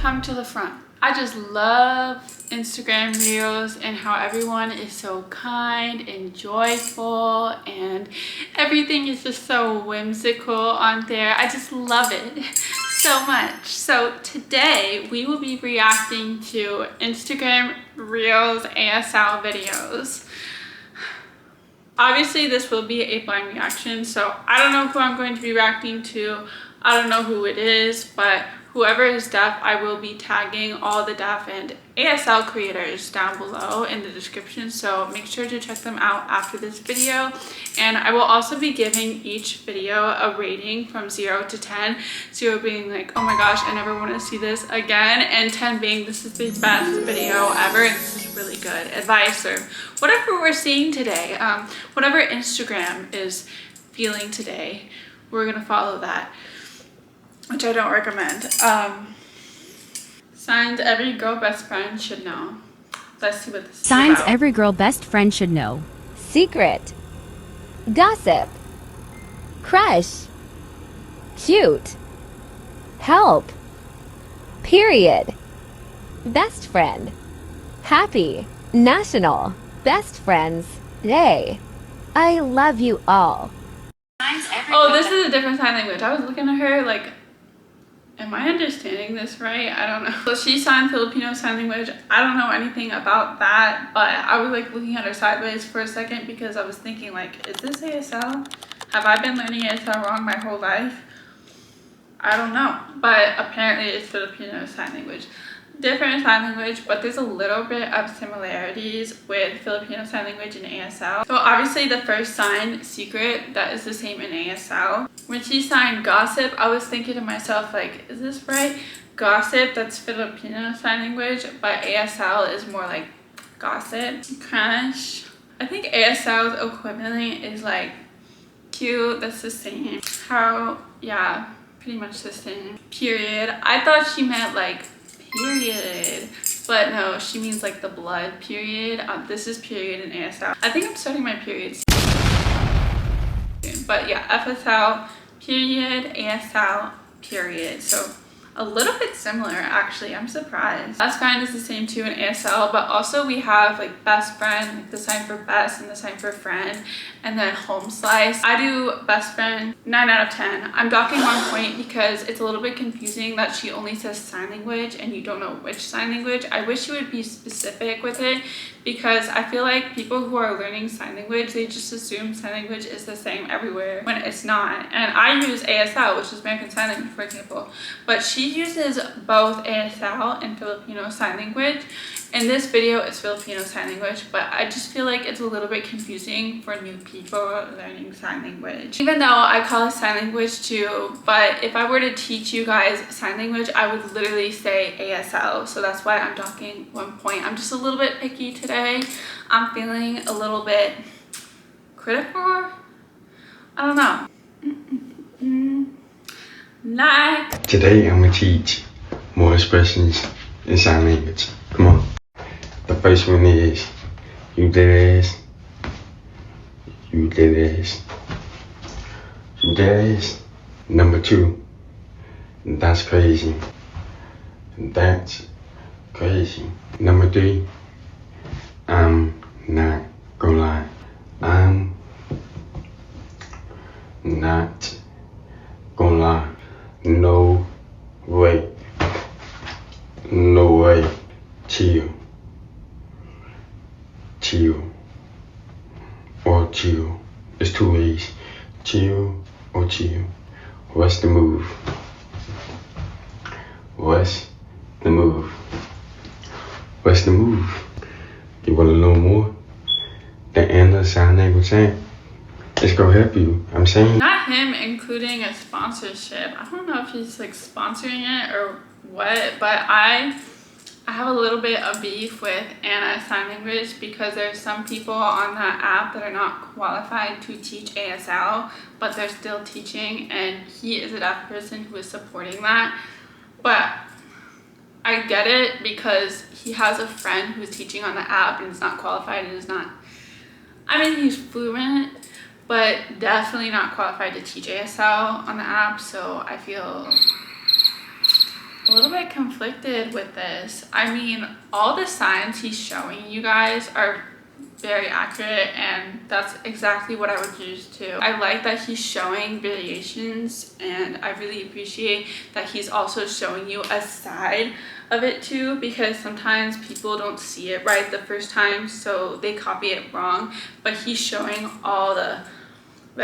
come to the front. I just love Instagram Reels and how everyone is so kind and joyful and everything is just so whimsical on there. I just love it so much. So today we will be reacting to Instagram Reels ASL videos. Obviously this will be a blind reaction, so I don't know who I'm going to be reacting to. I don't know who it is, but whoever is deaf, I will be tagging all the deaf and ASL creators down below in the description, so make sure to check them out after this video. And I will also be giving each video a rating from 0 to 10, 0 being like, oh my gosh, I never want to see this again, and 10 being this is the best video ever and this is really good advice, or whatever we're seeing today, whatever Instagram is feeling today, we're gonna follow that, which I don't recommend. Signs every girl best friend should know. Let's see what this is Signs about. every girl best friend should know. Secret. Gossip. Crush. Cute. Help. Period. Best friend. Happy. National. Best friends. Day. I love you all. Oh, this is a different sign language. I was looking at her like, am I understanding this right? I don't know. So she signed Filipino sign language. I don't know anything about that, but I was like looking at her sideways for a second because I was thinking like, is this ASL? Have I been learning ASL wrong my whole life? I don't know, but apparently it's Filipino sign language. Different sign language, but there's a little bit of similarities with Filipino sign language and ASL. So obviously the first sign, secret, that is the same in ASL. When she signed gossip, I was thinking to myself like, is this right? Gossip, that's Filipino sign language, but ASL is more like gossip. Crush. I think ASL's equivalent is like cute, that's the same. How, yeah, pretty much the same. Period. I thought she meant like period, but no, she means like the blood period. This is period in ASL. I think I'm starting my periods soon, but yeah, FSL period, ASL period. So a little bit similar actually. I'm surprised. Best friend is the same too in ASL, but also we have like best friend, like the sign for best and the sign for friend, and then home slice. I do best friend 9 out of 10. I'm docking 1 point because it's a little bit confusing that she only says sign language and you don't know which sign language. I wish you would be specific with it, because I feel like people who are learning sign language, they just assume sign language is the same everywhere when it's not. And I use ASL, which is American Sign Language, for example, but she uses both ASL and Filipino sign language. In this video, it's Filipino sign language, but I just feel like it's a little bit confusing for new people learning sign language. Even though I call it sign language too, but if I were to teach you guys sign language, I would literally say ASL. So that's why I'm docking 1 point. I'm just a little bit picky today. I'm feeling a little bit critical. I don't know. Like. Today I'm going to teach more expressions in sign language. Come on. The first one is you dead ass, you dead ass, you dead ass. Number 2, that's crazy, that's crazy. Number 3, I'm not gonna lie, I'm not gonna lie. No way, no way. Chill, chill, or chill. It's 2 ways. Chill or chill. What's the move? What's the move? What's the move? You wanna know more? The Anna sign language saying, it's gonna help you. I'm saying. Not him including a sponsorship. I don't know if he's like sponsoring it or what, but I have a little bit of beef with Anna sign language because there's some people on that app that are not qualified to teach ASL, but they're still teaching, and he is a deaf person who is supporting that. But I get it because he has a friend who's teaching on the app and is not qualified and is not, I mean, he's fluent, but definitely not qualified to teach ASL on the app. So I feel a a little bit conflicted with this. I mean, all the signs he's showing you guys are very accurate, and that's exactly what I would use too. I like that he's showing variations, and I really appreciate that he's also showing you a side of it too, because sometimes people don't see it right the first time, so they copy it wrong. But he's showing all the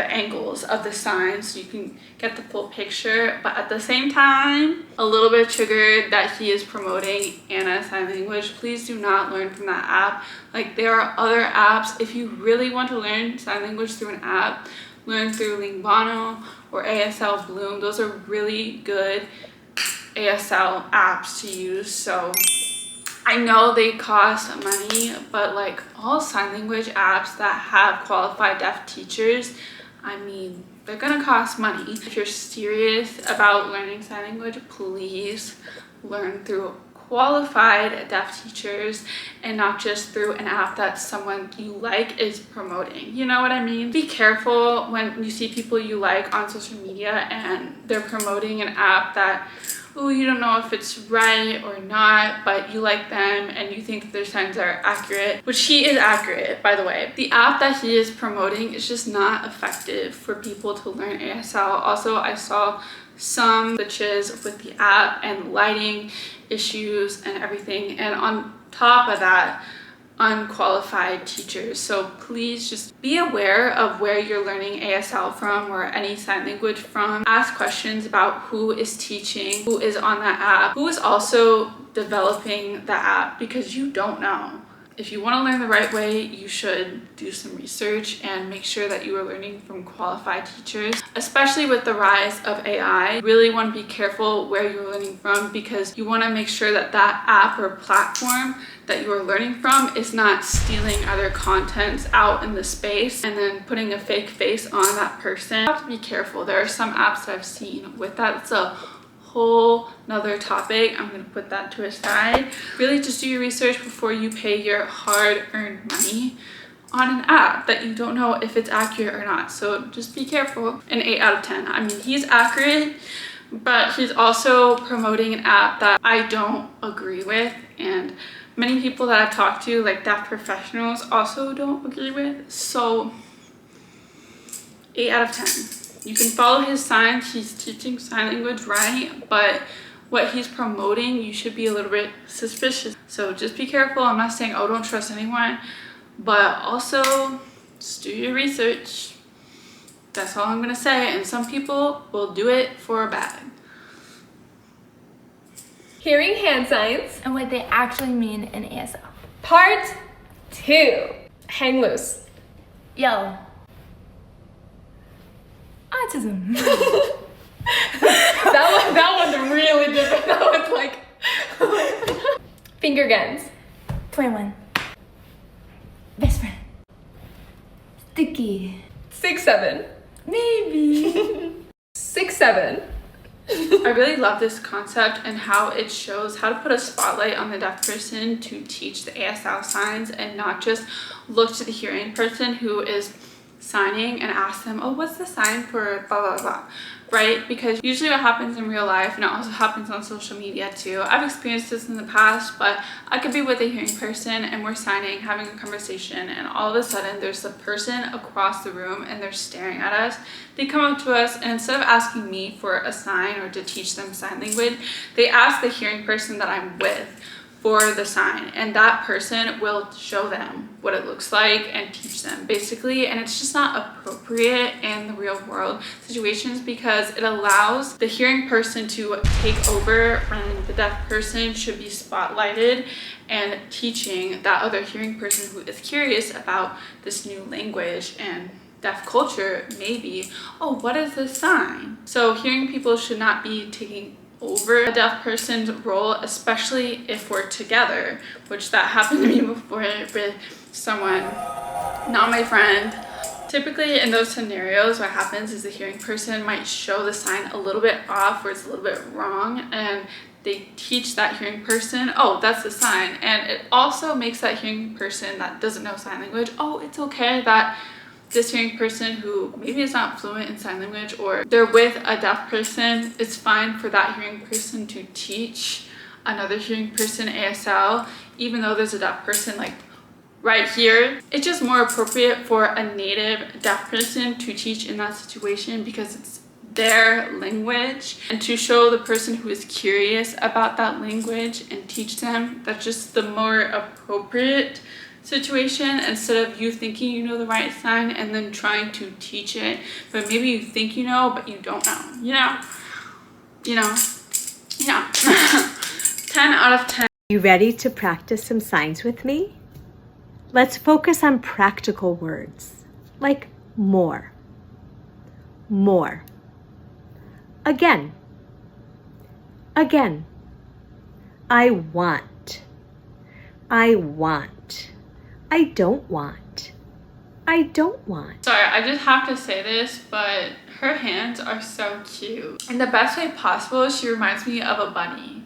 angles of the signs so you can get the full picture. But at the same time, a little bit triggered that he is promoting Anna Sign Language. Please do not learn from that app. Like, there are other apps. If you really want to learn sign language through an app, learn through Lingbano or ASL Bloom. Those are really good ASL apps to use. So I know they cost money, but like all sign language apps that have qualified deaf teachers, I mean, they're gonna cost money. If you're serious about learning sign language, please learn through qualified deaf teachers and not just through an app that someone you like is promoting. You know what I mean? Be careful when you see people you like on social media and they're promoting an app that, oh, you don't know if it's right or not, but you like them and you think their signs are accurate, which he is accurate, by the way. The app that he is promoting is just not effective for people to learn ASL. Also, I saw some glitches with the app and lighting issues and everything, and on top of that, unqualified teachers. So please just be aware of where you're learning ASL from or any sign language from. Ask questions about who is teaching, who is on that app, who is also developing the app, because you don't know. If you want to learn the right way, you should do some research and make sure that you are learning from qualified teachers. Especially with the rise of AI, you really want to be careful where you're learning from, because you want to make sure that that app or platform that you are learning from is not stealing other contents out in the space and then putting a fake face on that person. You have to be careful. There are some apps that I've seen with that. It's a whole nother topic. I'm going to put that to a side. Really just do your research before you pay your hard-earned money on an app that you don't know if it's accurate or not. So just be careful. An 8 out of 10. I mean, he's accurate, but he's also promoting an app that I don't agree with, and many people that I've talked to, like deaf professionals, also don't agree with. So 8 out of 10. You can follow his signs. He's teaching sign language right, but what he's promoting, you should be a little bit suspicious. So just be careful. I'm not saying, oh, don't trust anyone, but also just do your research. That's all I'm gonna say. And some people will do it for a bag. Hearing hand signs and what they actually mean in ASL. Part 2. Hang loose. Yo. Autism. that one's really different. That one's like finger guns. 21. Best friend. Sticky. 6'7". Maybe. 6'7". I really love this concept and how it shows how to put a spotlight on the deaf person to teach the ASL signs, and not just look to the hearing person who is signing and ask them, oh, what's the sign for blah blah blah, right? Because usually what happens in real life, and it also happens on social media too, I've experienced this in the past, but I could be with a hearing person and we're signing, having a conversation, and all of a sudden there's the person across the room and they're staring at us. They come up to us, and instead of asking me for a sign or to teach them sign language, they ask the hearing person that I'm with for the sign, and that person will show them what it looks like and teach them basically. And it's just not appropriate in the real world situations, because it allows the hearing person to take over when the deaf person should be spotlighted and teaching that other hearing person who is curious about this new language and deaf culture, maybe, oh, what is this sign? So hearing people should not be taking over a deaf person's role, especially if we're together, which that happened to me before with someone, not my friend. Typically in those scenarios, what happens is the hearing person might show the sign a little bit off or it's a little bit wrong, and they teach that hearing person, oh, that's the sign. And it also makes that hearing person that doesn't know sign language, oh, it's okay that this hearing person who maybe is not fluent in sign language, or they're with a deaf person, it's fine for that hearing person to teach another hearing person ASL, even though there's a deaf person like right here. It's just more appropriate for a native deaf person to teach in that situation because it's their language, and to show the person who is curious about that language and teach them. That's just the more appropriate situation, instead of you thinking you know the right sign and then trying to teach it, but maybe you think you know but you don't know, you know 10 out of 10. You ready to practice some signs with me? Let's focus on practical words like more, again, I want, I don't want, Sorry, I just have to say this, but her hands are so cute. In the best way possible, she reminds me of a bunny.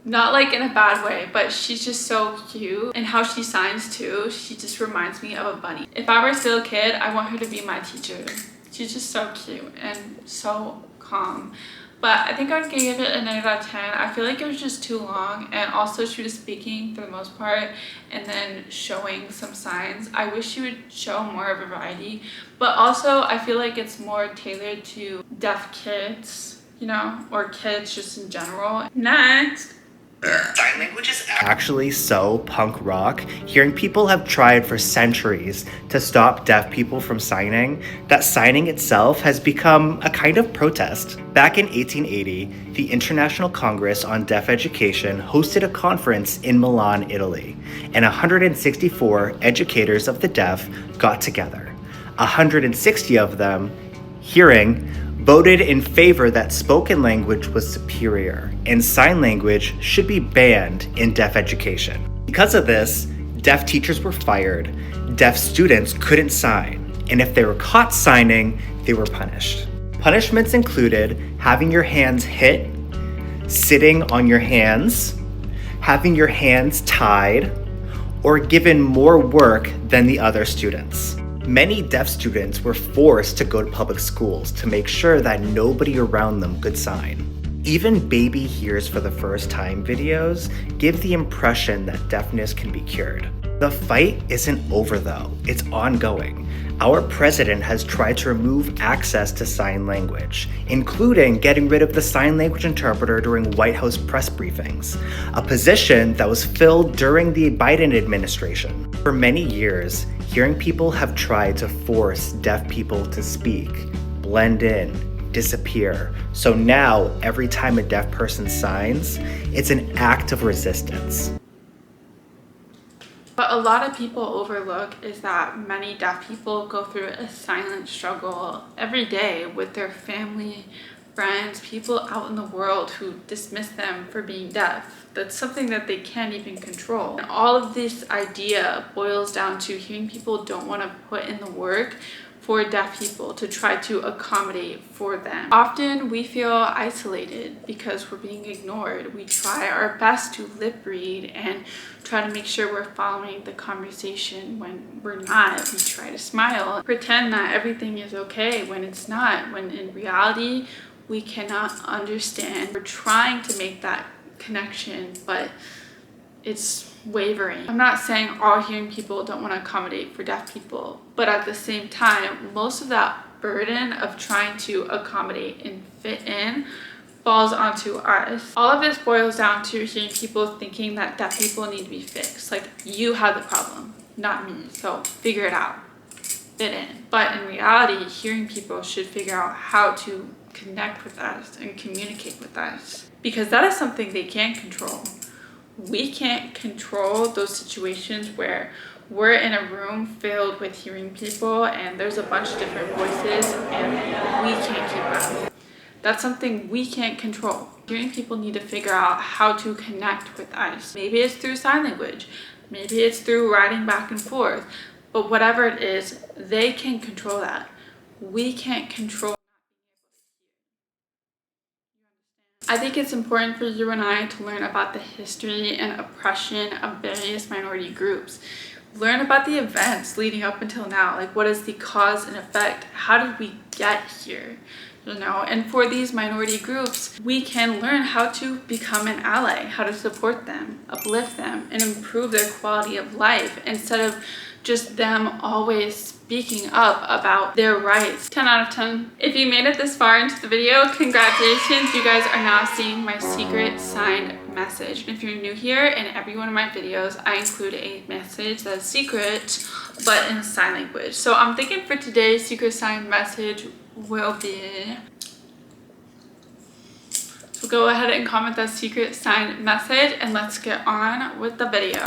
Not like in a bad way, but she's just so cute. And how she signs too, she just reminds me of a bunny. If I were still a kid, I want her to be my teacher. She's just so cute and so calm. But I think I would give it a 9 out of 10. I feel like it was just too long, and also she was speaking for the most part and then showing some signs. I wish she would show more of a variety, but also I feel like it's more tailored to deaf kids, you know, or kids just in general. Next. Sign language is actually so punk rock. Hearing people have tried for centuries to stop deaf people from signing, that signing itself has become a kind of protest. Back in 1880, the International Congress on Deaf Education hosted a conference in Milan, Italy, and 164 educators of the deaf got together. 160 of them, hearing, voted in favor that spoken language was superior and sign language should be banned in deaf education. Because of this, deaf teachers were fired, deaf students couldn't sign, and if they were caught signing, they were punished. Punishments included having your hands hit, sitting on your hands, having your hands tied, or given more work than the other students. Many deaf students were forced to go to public schools to make sure that nobody around them could sign. Even baby hears for the first time videos give the impression that deafness can be cured. The fight isn't over though, it's ongoing. Our president has tried to remove access to sign language, including getting rid of the sign language interpreter during White House press briefings, a position that was filled during the Biden administration. For many years, hearing people have tried to force deaf people to speak, blend in, disappear. So now, every time a deaf person signs, it's an act of resistance. What a lot of people overlook is that many deaf people go through a silent struggle every day with their family, friends, people out in the world who dismiss them for being deaf. That's something that they can't even control. And all of this idea boils down to hearing people don't want to put in the work for deaf people to try to accommodate for them. Often we feel isolated because we're being ignored. We try our best to lip read and try to make sure we're following the conversation when we're not. We try to smile, pretend that everything is okay when it's not, when in reality we cannot understand. We're trying to make that connection, but it's wavering. I'm not saying all hearing people don't want to accommodate for deaf people, but at the same time, most of that burden of trying to accommodate and fit in falls onto us. All of this boils down to hearing people thinking that deaf people need to be fixed. Like, you have the problem, not me, so figure it out, fit in. But in reality, hearing people should figure out how to connect with us and communicate with us, because that is something they can't control. We can't control those situations where we're in a room filled with hearing people and there's a bunch of different voices and we can't keep up. That's something we can't control. Hearing people need to figure out how to connect with us. Maybe it's through sign language, maybe it's through writing back and forth, but whatever it is, they can control that. We can't control. I think it's important for you and I to learn about the history and oppression of various minority groups. Learn about the events leading up until now. Like, what is the cause and effect? How did we get here? You know, and for these minority groups, we can learn how to become an ally, how to support them, uplift them, and improve their quality of life instead of just them always speaking up about their rights. 10 out of 10. If you made it this far into the video, congratulations. You guys are now seeing my secret signed message. And if you're new here, in every one of my videos, I include a message that's secret, but in sign language. So I'm thinking for today's secret signed message will be, so go ahead and comment that secret signed message and let's get on with the video.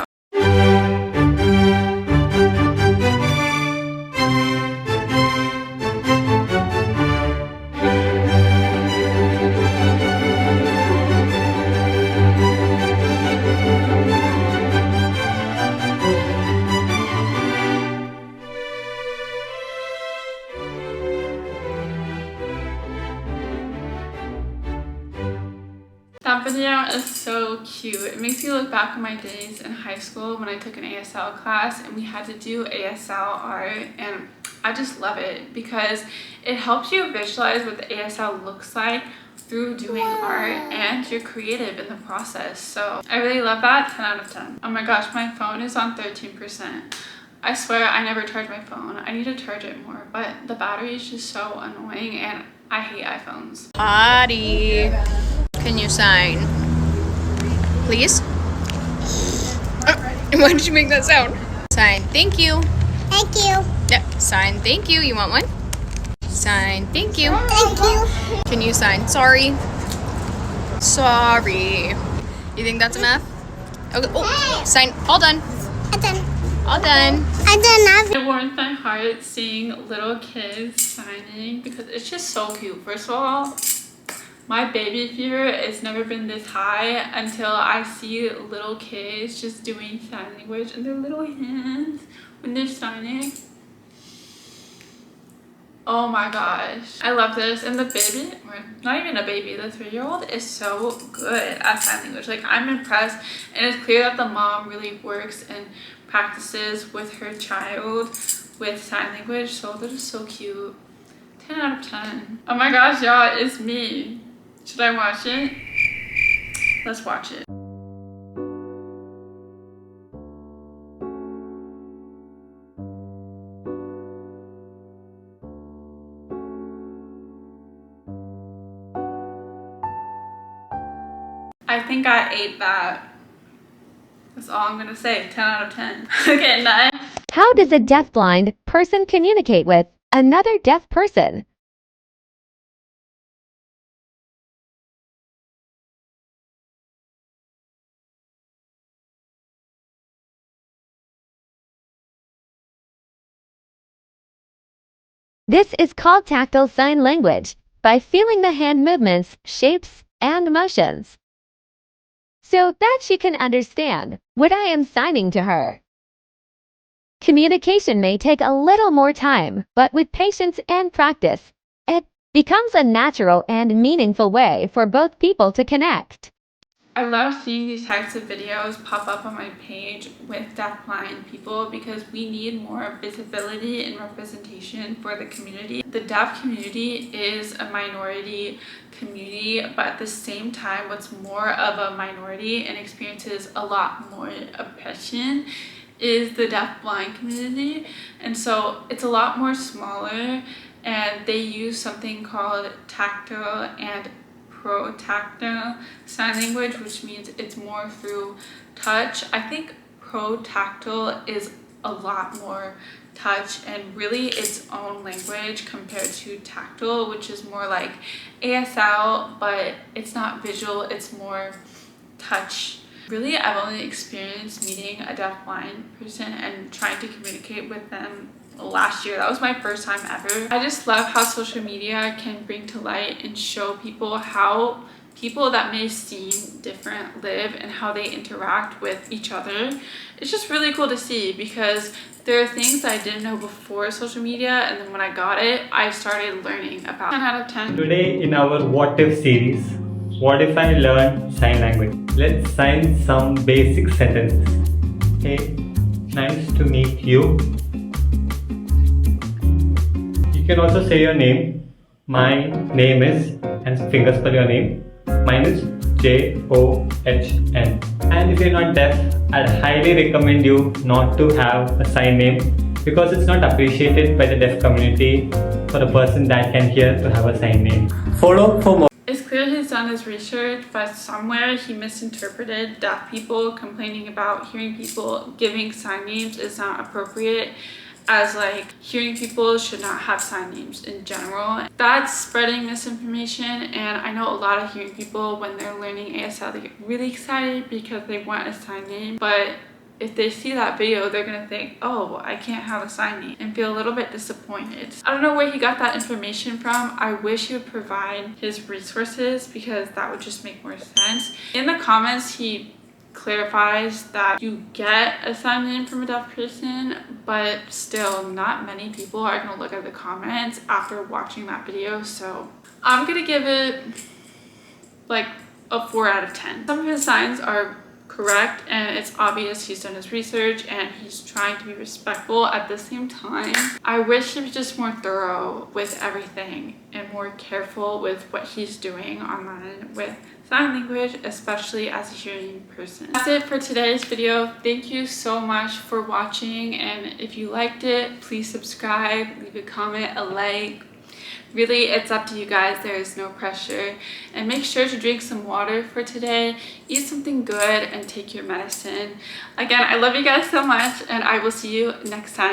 That video is so cute. It makes me look back on my days in high school when I took an ASL class and we had to do ASL art, and I just love it because it helps you visualize what the ASL looks like through doing art, and you're creative in the process. So I really love that. 10 out of 10. Oh my gosh, my phone is on 13%. I swear I never charge my phone. I need to charge it more, but the battery is just so annoying and I hate iPhones. Audie, can you sign? Please? Oh, why did you make that sound? Sign, thank you. Thank you. Yep, sign, thank you. You want one? Sign, thank you. Thank you. Can you sign, sorry? Sorry. You think that's enough? Okay, oh, sign, all done. I'm done. All done. I'm done. It warms my heart seeing little kids signing because it's just so cute. First of all, my baby fever has never been this high until I see little kids just doing sign language in their little hands when they're signing. Oh my gosh, I love this. And the baby, or not even a baby, the 3-year-old is so good at sign language. Like, I'm impressed, and it's clear that the mom really works and practices with her child with sign language. So that is so cute. 10 out of 10. Oh my gosh, y'all, it's me. Should I watch it? Let's watch it. I think I ate that. That's all I'm gonna say. 10 out of 10. Okay, next. How does a deafblind person communicate with another deaf person? This is called tactile sign language, by feeling the hand movements, shapes, and motions, so that she can understand what I am signing to her. Communication may take a little more time, but with patience and practice, it becomes a natural and meaningful way for both people to connect. I love seeing these types of videos pop up on my page with deafblind people because we need more visibility and representation for the community. The deaf community is a minority community, but at the same time, what's more of a minority and experiences a lot more oppression is the deafblind community. And so it's a lot more smaller, and they use something called tactile and pro-tactile sign language, which means it's more through touch. I think pro-tactile is a lot more touch and really its own language compared to tactile, which is more like ASL, but it's not visual, it's more touch. Really, I've only experienced meeting a deafblind person and trying to communicate with them last year. That was my first time ever. I just love how social media can bring to light and show people how people that may seem different live and how they interact with each other. It's just really cool to see because there are things that I didn't know before social media, and then when I got it, I started learning about. 10 out of 10. Today in our What If series, what if I learn sign language? Let's sign some basic sentences. Hey, Nice to meet you. You can also say your name. My name is, and finger spell your name. Mine is John. And if you're not deaf, I'd highly recommend you not to have a sign name because it's not appreciated by the deaf community for a person that can hear to have a sign name. Follow for more. It's clear he's done his research, but somewhere he misinterpreted deaf people complaining about hearing people giving sign names is not appropriate, as like hearing people should not have sign names in general. That's spreading misinformation, and I know a lot of hearing people when they're learning ASL they get really excited because they want a sign name, but if they see that video, they're gonna think, oh, I can't have a sign name, and feel a little bit disappointed. I don't know where he got that information from. I wish he would provide his resources because that would just make more sense. In the comments, he clarifies that you get a sign name from a deaf person, but still not many people are gonna look at the comments after watching that video. So I'm gonna give it like a 4 out of 10. Some of his signs are correct, and it's obvious he's done his research and he's trying to be respectful. At the same time, I wish he was just more thorough with everything and more careful with what he's doing online with sign language, especially as a hearing person. That's it for today's video. Thank you so much for watching, and if you liked it, please subscribe, leave a comment, a like. Really, it's up to you guys. There is no pressure. And make sure to drink some water for today, eat something good, and take your medicine. Again, I love you guys so much, and I will see you next time.